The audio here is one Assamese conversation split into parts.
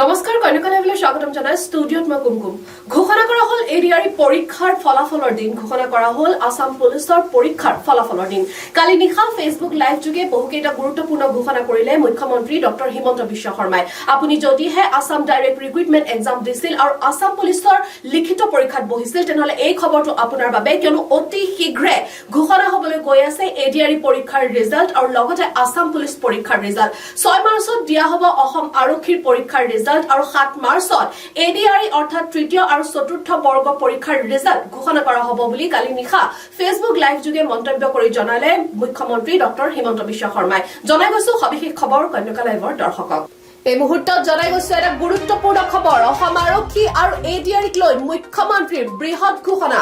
নমস্কাৰ কন্যকা লাইভলৈ স্বাগতম জনাই ষ্টুডিঅত মই কুমকুম ঘোষণা কৰা হল এডিআৰই পৰীক্ষাৰ ফলাফলৰ দিন ঘোষণা কৰা হল আসাম পুলিচৰ পৰীক্ষাৰ ফলাফলৰ দিন কালি নিশা ফেসবুক লাইভ যোগে বহুকেইটা গুৰুত্বপূৰ্ণ ঘোষণা কৰিলে মুখ্যমন্ত্ৰী ডক্টৰ হিমন্ত বিশ্ব শৰ্মাই আপুনি যদিহে আসাম ডাইৰেক্ট ৰিক্ৰুটমেন্ট এক্সাম দিছিল আৰু আসাম পুলিচৰ লিখিত পৰীক্ষাত বহিছিল তেনেহলে এই খবৰটো আপোনাৰ বাবে কিয়নো অতি শীঘ্ৰে ঘোষণা হ'বলৈ গৈ আছে এডিআৰই পৰীক্ষাৰ ৰিজাল্ট আৰু লগতে আসাম পুলিচ পৰীক্ষাৰ ৰিজাল্ট 6 মাৰ্চত দিয়া হ'ব অসম আৰক্ষীৰ পৰীক্ষাৰ ৰিজাল্ট আৰু 7 মাৰ্চত এডিআৰই অৰ্থাৎ তৃতীয় আৰু চতুৰ্থ বৰ্গ পৰীক্ষাৰ ৰিজাল্ট ঘোষণা কৰা হ'ব বুলি কালি নিশা ফেসবুক লাইভ যোগে মন্তব্য কৰি জনালে মুখ্যমন্ত্ৰী ডক্টৰ হিমন্ত বিশ্ব শৰ্মাই জনাই গৈছো সবিশেষ খবৰ কন্যকা লাইভৰ দৰ্শকক এই মুহূৰ্তত জনাই গৈছো এটা গুৰুত্বপূৰ্ণ খবৰ অসম আৰক্ষী আৰু এডিআৰইক লৈ মুখ্যমন্ত্ৰীৰ বৃহৎ ঘোষণা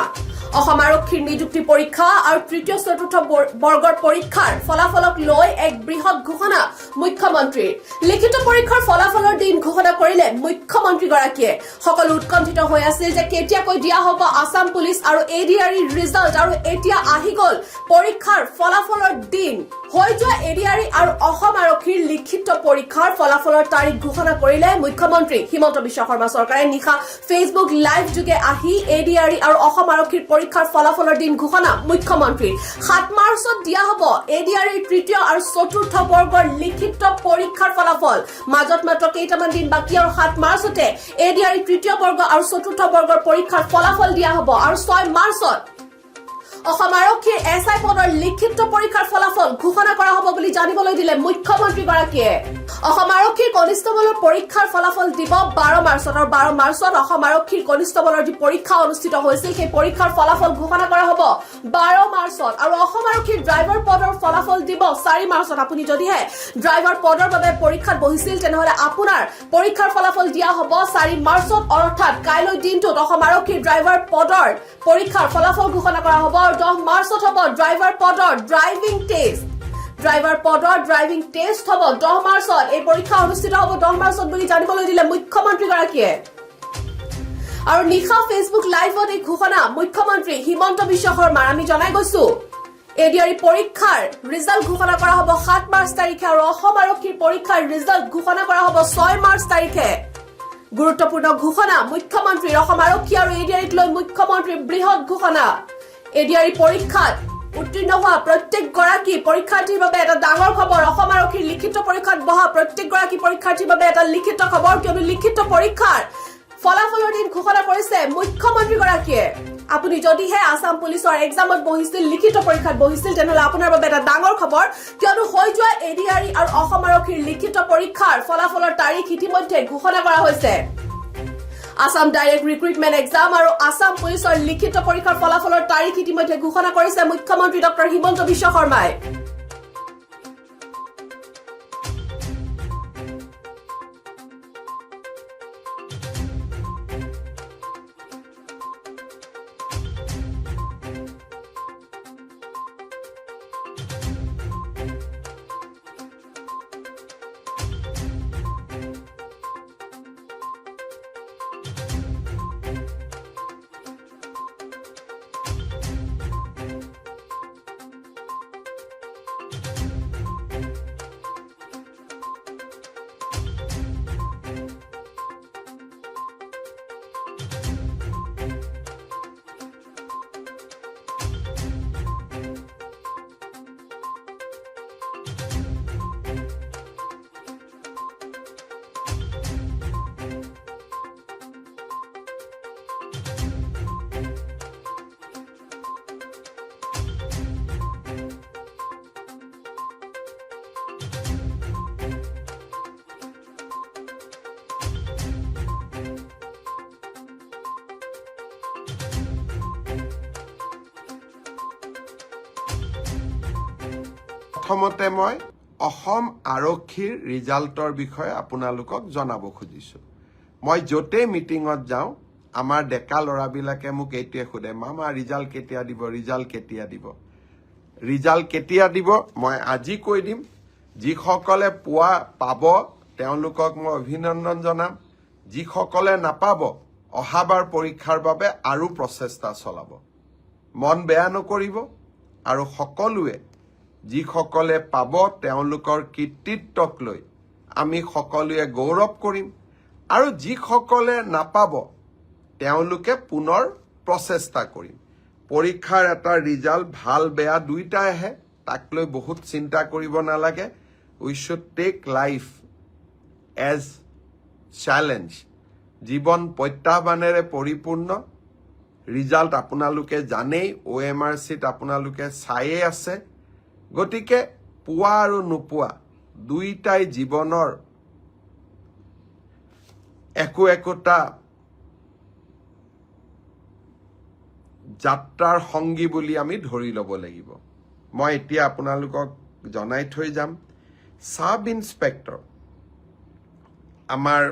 অসম আৰক্ষীৰ নিযুক্তি পৰীক্ষা আৰু তৃতীয় চতুৰ্থ বৰ্গৰ পৰীক্ষাৰ ফলাফলক লৈ এক বৃহৎ ঘোষণা মুখ্যমন্ত্ৰীৰ লিখিত পৰীক্ষাৰ ফলাফলৰ দিন ঘোষণা কৰিলে মুখ্যমন্ত্ৰী গৰাকীয়ে সকলো উৎকণ্ঠিত হৈ আছিল যে কেতিয়াকৈ দিয়া হ'ব আসাম পুলিচ আৰু এডিআৰইৰ ৰিজাল্ট আৰু এতিয়া আহি গ'ল পৰীক্ষাৰ ফলাফলৰ দিন হৈ যোৱা এডিআৰই আৰু অসম আৰক্ষীৰ লিখিত পৰীক্ষাৰ ফলাফলৰ তাৰিখ ঘোষণা কৰিলে মুখ্যমন্ত্ৰী হিমন্ত বিশ্ব শৰ্মা চৰকাৰে নিশা ফেসবুক লাইভ যোগে আহি এডিআৰই আৰু অসম আৰক্ষীৰ পৰীক্ষাৰ ফলাফলৰ দিন ঘোষণা মুখ্যমন্ত্ৰীৰ 7 মাৰ্চত দিয়া হ'ব এডিআৰইৰ তৃতীয় আৰু চতুৰ্থ বৰ্গৰ লিখিত পৰীক্ষাৰ ফলাফল মাজত মাত্ৰ কেইটামান দিন বাকি আৰু 7 মাৰ্চতে এডিআৰই তৃতীয় বৰ্গ আৰু চতুৰ্থ বৰ্গৰ পৰীক্ষাৰ ফলাফল দিয়া হ'ব আৰু 6 মাৰ্চত অসম আৰক্ষীৰ এছআই পদৰ লিখিত পৰীক্ষাৰ ফলাফল ঘোষণা কৰা হ'ব বুলি জানিবলৈ দিলে মুখ্যমন্ত্ৰী গৰাকীয়ে অসম আৰক্ষীৰ কনিষ্টবলৰ পৰীক্ষাৰ ফলাফল দিব 12 মাৰ্চত আৰু 12 মাৰ্চত অসম আৰক্ষীৰ কনিষ্টবলৰ যি পৰীক্ষা অনুষ্ঠিত হৈছিল সেই পৰীক্ষাৰ ফলাফল ঘোষণা কৰা হ'ব 12 মাৰ্চত আৰু অসম আৰক্ষীৰ ড্ৰাইভাৰ পদৰ ফলাফল দিব 4 মাৰ্চত আপুনি যদিহে ড্ৰাইভাৰ পদৰ বাবে পৰীক্ষাত বহিছিল তেনেহলে আপোনাৰ পৰীক্ষাৰ ফলাফল দিয়া হ'ব 4 মাৰ্চত অৰ্থাৎ কাইলৈ দিনটোত অসম আৰক্ষীৰ ড্ৰাইভাৰ পদৰ পৰীক্ষাৰ ফলাফল ঘোষণা কৰা হ'ব 10 মাৰ্চত হ'ব ড্ৰাইভাৰ পদৰ ড্ৰাইভিং টেষ্ট ড্ৰাইভাৰ পদৰ ড্ৰাইভিং টেষ্ট হ'ব 10 মাৰ্চত এই পৰীক্ষা অনুষ্ঠিত হ'ব 10 মাৰ্চত বুলি জানিবলৈ দিলে মুখ্যমন্ত্ৰী গৰাকীয়ে আৰু নিশা ফেসবুক লাইভত এই ঘোষণা মুখ্যমন্ত্ৰী হিমন্ত বিশ্ব শৰ্মাৰ আমি জনাই গৈছো এডিআৰই পৰীক্ষাৰ ৰিজাল্ট ঘোষণা কৰা হ'ব 7 মাৰ্চ তাৰিখে আৰু অসম আৰক্ষীৰ পৰীক্ষাৰ ৰিজাল্ট ঘোষণা কৰা হ'ব 6 মাৰ্চ তাৰিখে গুৰুত্বপূৰ্ণ ঘোষণা মুখ্যমন্ত্ৰীৰ অসম আৰক্ষী আৰু এডিআৰইক লৈ মুখ্যমন্ত্ৰীৰ বৃহৎ ঘোষণা এডিআৰই পৰীক্ষাত উত্তীৰ্ণ হোৱা প্ৰত্যেক গৰাকী পৰীক্ষাৰ্থীৰ বাবে এটা ডাঙৰ খবৰ অসম আৰক্ষীৰ লিখিত পৰীক্ষাত বহা প্ৰত্যেক গৰাকী পৰীক্ষাৰ্থীৰ বাবে এটা লিখিত খবৰ কিয়নো লিখিত পৰীক্ষাৰ ফলাফলৰ দিন ঘোষণা কৰিছে মুখ্যমন্ত্ৰী গৰাকীয়ে আপুনি যদিহে আসাম পুলিচৰ এক্সামত বহিছিল লিখিত পৰীক্ষাত বহিছিল তেনেহলে আপোনাৰ বাবে এটা ডাঙৰ খবৰ কিয়নো হৈ যোৱা এডিআৰই আৰু অসম আৰক্ষীৰ লিখিত পৰীক্ষাৰ ফলাফলৰ তাৰিখ ইতিমধ্যে ঘোষণা কৰা হৈছে আসাম ডাইৰেক্ট ৰিক্ৰুটমেন্ট এক্সাম আৰু আসাম পুলিচৰ লিখিত পৰীক্ষাৰ ফলাফলৰ তাৰিখ ইতিমধ্যে ঘোষণা কৰিছে মুখ্যমন্ত্ৰী ডক্টৰ হিমন্ত বিশ্ব শৰ্মাই প্ৰথমতে মই অসম আৰক্ষীৰ ৰিজাল্টৰ বিষয়ে আপোনালোকক জনাব খুজিছো মই যতে মিটিঙত যাওঁ আমাৰ ডেকা লৰাবিলাকে মোক এইটোৱে সোধে মামা ৰিজাল্ট কেতিয়া দিব মই আজি কৈ দিম যিসকলে পাব তেওঁলোকক মই অভিনন্দন জনাম যিসকলে নাপাব অহাবাৰ পৰীক্ষাৰ বাবে আৰু প্ৰচেষ্টা চলাব মন বেয়া নকৰিব আৰু সকলোৱে যিসকলে পাব তেওঁলোকৰ কৃতিত্বক লৈ আমি সকলোৱে গৌৰৱ কৰিম আৰু যিসকলে নাপাব তেওঁলোকে পুনৰ প্ৰচেষ্টা কৰিম পৰীক্ষাৰ এটা ৰিজাল্ট ভাল বেয়া দুইটাই আহে তাক লৈ বহুত চিন্তা কৰিব নালাগে we should take life as challenge জীৱন প্ৰত্যাহ্বানেৰে পৰিপূৰ্ণ ৰিজাল্ট আপোনালোকে জানেই OMRCত আপোনালোকে চায়ে আছে গতিকে পোৱা আৰু নোপোৱা দুইটাই জীৱনৰ একোটা যাত্ৰাৰ সংগী বুলি আমি ধৰি ল'ব লাগিব মই এতিয়া আপোনালোকক জনাই থৈ যাম সাব ইন্সপেক্টৰ আমাৰ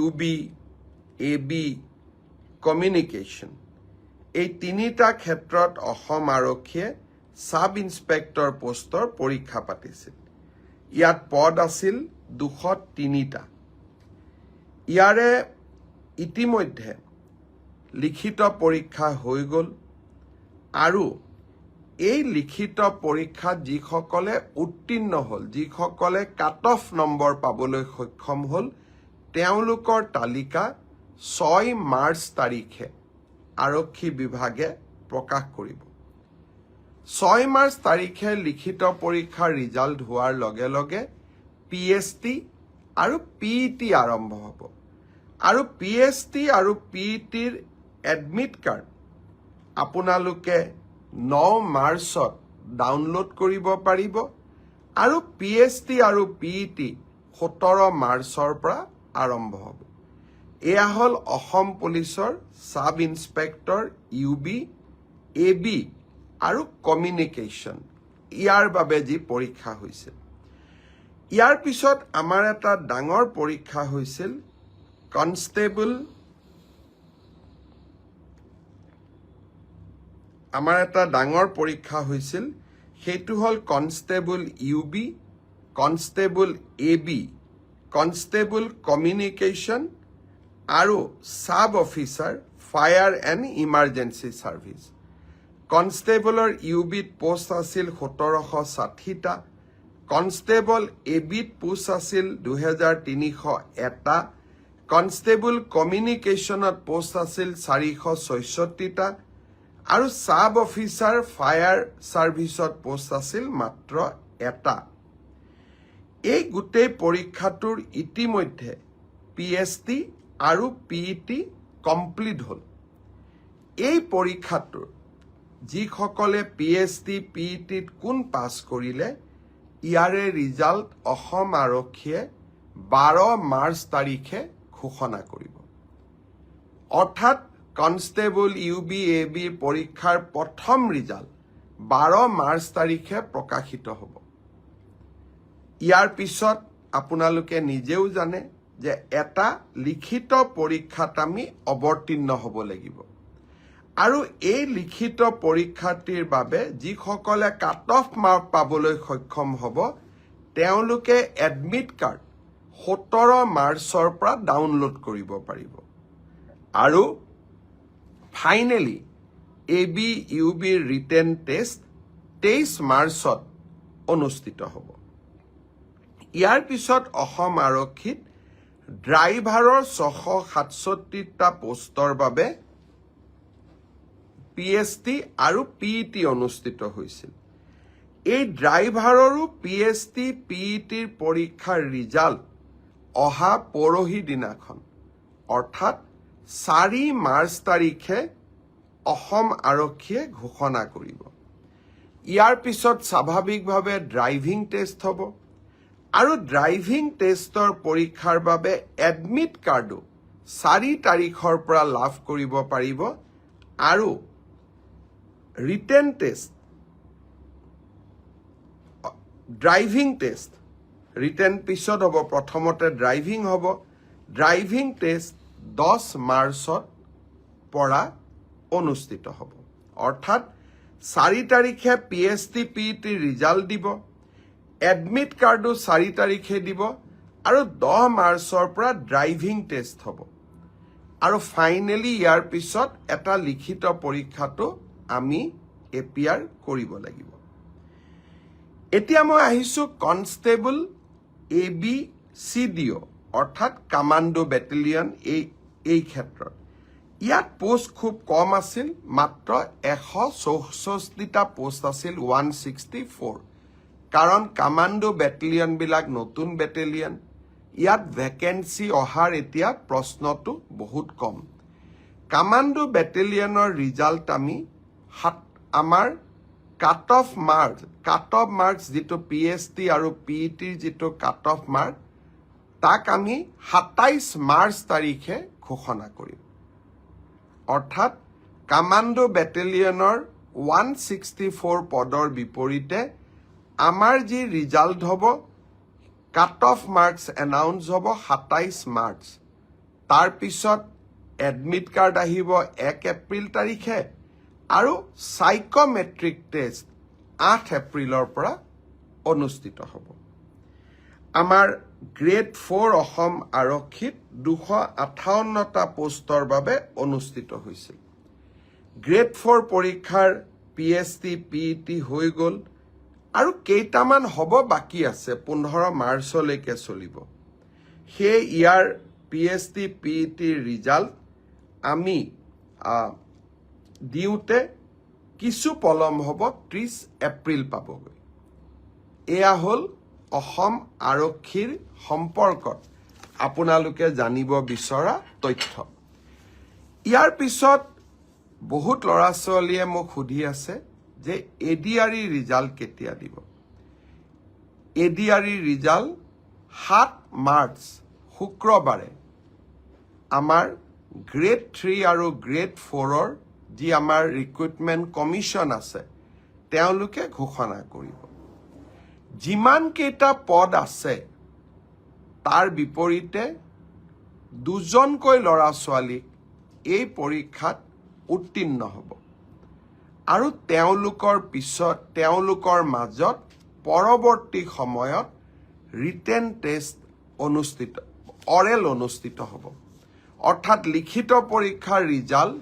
UB AB কমিউনিকেশ্যন এই তিনিটা ক্ষেত্ৰত অসম আৰক্ষীয়ে সাব ইন্সপেক্টৰ পোষ্টৰ পৰীক্ষা পাতিছিল ইয়াত পদ আছিল 203টা ইয়াৰে ইতিমধ্যে লিখিত পৰীক্ষা হৈ গ'ল আৰু এই লিখিত পৰীক্ষাত যিসকলে উত্তীৰ্ণ হ'ল যিসকলে কাট অফ নম্বৰ পাবলৈ সক্ষম হ'ল তেওঁলোকৰ তালিকা 6 মাৰ্চ তাৰিখে আৰক্ষী বিভাগে প্ৰকাশ কৰিব 6 মাৰ্চ তাৰিখে লিখিত পৰীক্ষাৰ ৰিজাল্ট হোৱাৰ লগে লগে PST আৰু PET আৰম্ভ হ'ব আৰু PST আৰু PETৰ এডমিট কাৰ্ড আপোনালোকে 9 মাৰ্চত ডাউনলোড কৰিব পাৰিব আৰু PST আৰু PET 17 মাৰ্চৰ পৰা আৰম্ভ হ'ব এয়া হ'ল অসম পুলিচৰ সাব ইন্সপেক্টৰ UB AB আৰু কমিউনিকেশ্যন ইয়াৰ বাবে যি পৰীক্ষা হৈছিল ইয়াৰ পিছত আমাৰ এটা ডাঙৰ পৰীক্ষা হৈছিল কনষ্টেবল সেইটো হ'ল constable UB constable AB constable communication আৰু sub officer fire and emergency service কনষ্টেবলৰ UBত পোষ্ট আছিল 1760টা কনষ্টেবল ABত পোষ্ট আছিল 2301টা কনষ্টেবল কমিউনিকেশ্যনত পোষ্ট আছিল 466টা আৰু সাব অফিচাৰ ফায়াৰ ছাৰ্ভিচত পোষ্ট আছিল মাত্ৰ এটা এই গোটেই পৰীক্ষাটোৰ ইতিমধ্যে PST আৰু PET কমপ্লিট হ'ল এই পৰীক্ষাটোৰ যিসকলে PST PETত কোন পাছ কৰিলে ইয়াৰে ৰিজাল্ট অসম আৰক্ষীয়ে 12 মাৰ্চ তাৰিখে ঘোষণা কৰিব অৰ্থাৎ কনষ্টেবল UB AB পৰীক্ষাৰ প্ৰথম ৰিজাল্ট 12 মাৰ্চ তাৰিখে প্ৰকাশিত হ'ব ইয়াৰ পিছত আপোনালোকে নিজেও জানে যে এটা লিখিত পৰীক্ষাত আমি অৱতীৰ্ণ হ'ব লাগিব আৰু এই লিখিত পৰীক্ষাটিৰ বাবে যিসকলে কাট অফ মাৰ্ক পাবলৈ সক্ষম হ'ব তেওঁলোকে এডমিট কাৰ্ড 17 মাৰ্চৰ পৰা ডাউনলোড কৰিব পাৰিব আৰু finally AB UB written test 23 মাৰ্চত অনুষ্ঠিত হ'ব ইয়াৰ পিছত অসম আৰক্ষীত ড্ৰাইভাৰৰ 667টা পোষ্টৰ বাবে PST আৰু PET অনুষ্ঠিত হৈছিল এই ড্ৰাইভাৰৰো PST PETৰ পৰীক্ষাৰ ৰিজাল্ট অহা পৰহি দিনাখন অৰ্থাৎ 4 মাৰ্চ তাৰিখে অসম আৰক্ষীয়ে ঘোষণা কৰিব ইয়াৰ পিছত স্বাভাৱিকভাৱে ড্ৰাইভিং টেষ্ট হ'ব আৰু ড্ৰাইভিং টেষ্টৰ পৰীক্ষাৰ বাবে এডমিট কাৰ্ডো 4 তাৰিখৰ পৰা লাভ কৰিব পাৰিব আৰু written test driving test written পিছত হ'ব প্ৰথমতে ড্ৰাইভিং হ'ব ড্ৰাইভিং টেষ্ট 10 মাৰ্চত পৰা অনুষ্ঠিত হ'ব অৰ্থাৎ 4 তাৰিখে PST PET ৰিজাল্ট দিব এডমিট কাৰ্ডো 4 তাৰিখে দিব আৰু 10 মাৰ্চৰ পৰা ড্ৰাইভিং টেষ্ট হ'ব আৰু ফাইনেলি ইয়াৰ পিছত এটা লিখিত পৰীক্ষাটো আমি এপিয়াৰ কৰিব লাগিব এতিয়া মই আহিছো কনষ্টেবল AB CDO অৰ্থাৎ কামাণ্ডো বেটেলিয়ন এই ক্ষেত্ৰত ইয়াত পোষ্ট খুব কম আছিল, মাত্ৰ 164টা পোষ্ট আছিল 164, কাৰণ কামাণ্ডো বেটেলিয়নবিলাক নতুন বেটেলিয়ন, ইয়াত ভেকেঞ্চি অহাৰ এতিয়া প্ৰশ্নটো বহুত কম। কামাণ্ডো বেটেলিয়নৰ ৰিজাল্ট আমি আমাৰ কাট অফ মাৰ্কছ যিটো PST আৰু PETৰ যিটো কাট অফ মাৰ্ক তাক আমি 27 মাৰ্চ তাৰিখে ঘোষণা কৰিম। অৰ্থাৎ কামাণ্ডো বেটেলিয়নৰ 164 পদৰ বিপৰীতে আমাৰ যি ৰিজাল্ট হ'ব, কাট অফ মাৰ্কছ এনাউন্স হ'ব 27 মাৰ্চ। তাৰপিছত এডমিট কাৰ্ড আহিব 1 এপ্ৰিল তাৰিখে আৰু সাইকোমেট্ৰিক টেষ্ট 8 এপ্ৰিলৰ পৰা অনুষ্ঠিত হ'ব। আমাৰ গ্ৰেড 4 অসম আৰক্ষীত 258টা পোষ্টৰ বাবে অনুষ্ঠিত হৈছিল। গ্ৰেড 4 পৰীক্ষাৰ PST PET হৈ গ'ল আৰু কেইটামান হ'ব বাকী আছে, 15 মাৰ্চলৈকে চলিব। সেই ইয়াৰ PST PETৰ ৰিজাল্ট আমি দিওঁতে কিছু পলম হ'ব, 30 এপ্ৰিল পাবগৈ। এয়া হ'ল অসম আৰক্ষীৰ সম্পৰ্কত আপোনালোকে জানিব বিচৰা তথ্য। ইয়াৰ পিছত বহুত ল'ৰা ছোৱালীয়ে মোক সুধি আছে যে ADRE ৰিজাল্ট কেতিয়া দিব। ADRE ৰিজাল্ট 7 মাৰ্চ শুক্ৰবাৰে আমাৰ গ্ৰেড 3 আৰু গ্ৰেড 4ৰ যি আমাৰ ৰিক্ৰুটমেণ্ট কমিশ্যন আছে তেওঁলোকে ঘোষণা কৰিব। যিমান কেইটা পদ আছে তাৰ বিপৰীতে 2জনকৈ ল'ৰা ছোৱালীক এই পৰীক্ষাত উত্তীৰ্ণ হ'ব আৰু তেওঁলোকৰ মাজত পৰৱৰ্তী সময়ত ৰিটেন টেষ্ট অৰেল অনুষ্ঠিত হ'ব। অৰ্থাৎ লিখিত পৰীক্ষাৰ ৰিজাল্ট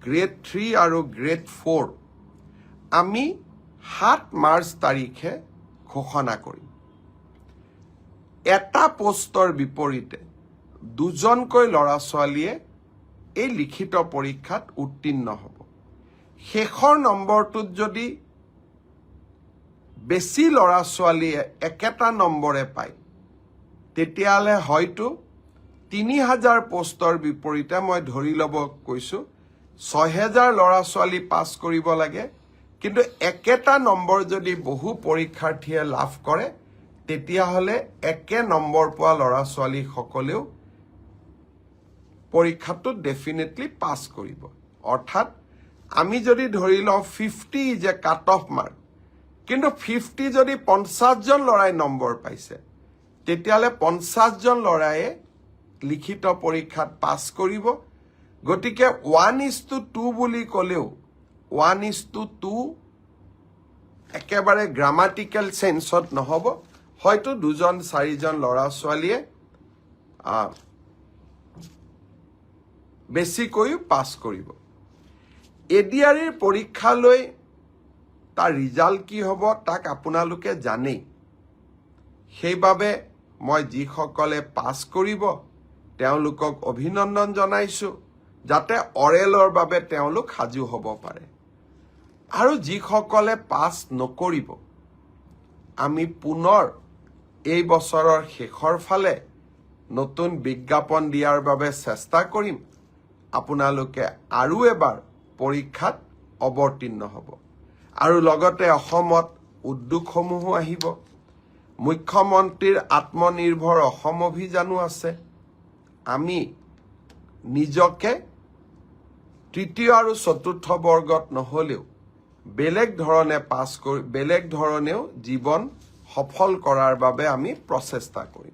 গ্ৰেড 3 আৰু গ্ৰেড 4 আমি 7 মাৰ্চ তাৰিখে ঘোষণা কৰিম। এটা পোষ্টৰ বিপৰীতে 2জনকৈ ল'ৰা ছোৱালীয়ে এই লিখিত পৰীক্ষাত উত্তীৰ্ণ হ'ব। শেষৰ নম্বৰটোত যদি বেছি ল'ৰা ছোৱালীয়ে একেটা নম্বৰে পায় তেতিয়াহ'লে হয়তো 3000 পোষ্টৰ বিপৰীতে মই ধৰি ল'ব কৈছোঁ 6000 ল'ৰা ছোৱালী পাছ কৰিব লাগে, কিন্তু একেটা নম্বৰ যদি বহু পৰীক্ষাৰ্থীয়ে লাভ কৰে তেতিয়াহ'লে একে নম্বৰ পোৱা ল'ৰা ছোৱালীসকলেও পৰীক্ষাটোত ডেফিনেটলি পাছ কৰিব। অৰ্থাৎ আমি যদি ধৰি লওঁ 50 is a cut off mark, কিন্তু 50 যদি 50জন ল'ৰাই নম্বৰ পাইছে তেতিয়াহ'লে 50জন ল'ৰায়ে লিখিত পৰীক্ষাত পাছ কৰিব। গতিকে 1:2 বুলি ক'লেও 1:2 একেবাৰে গ্ৰামাটিকেল চেন্সত নহ'ব, হয়তো 2-4জন ল'ৰা ছোৱালীয়ে বেছিকৈও পাছ কৰিব। ADREৰ পৰীক্ষালৈ তাৰ ৰিজাল্ট কি হ'ব তাক আপোনালোকে জানেই। সেইবাবে মই যিসকলে পাছ কৰিব তেওঁলোকক অভিনন্দন জনাইছোঁ, যাতে অৰেলৰ বাবে তেওঁলোক সাজু হ'ব পাৰে। আৰু যিসকলে পাছ নকৰিব আমি পুনৰ এই বছৰৰ শেষৰ ফালে নতুন বিজ্ঞাপন দিয়াৰ বাবে চেষ্টা কৰিম। আপোনালোকে আৰু এবাৰ পৰীক্ষাত অৱতীৰ্ণ হ'ব আৰু লগতে অসমত উদ্যোগসমূহো আহিব। মুখ্যমন্ত্ৰীৰ আত্মনিৰ্ভৰ অসম অভিযানো আছে। আমি নিজকে তৃতীয় আৰু চতুৰ্থ বৰ্গত নহ'লেও বেলেগ ধৰণেও জীৱন সফল কৰাৰ বাবে আমি প্ৰচেষ্টা কৰিম।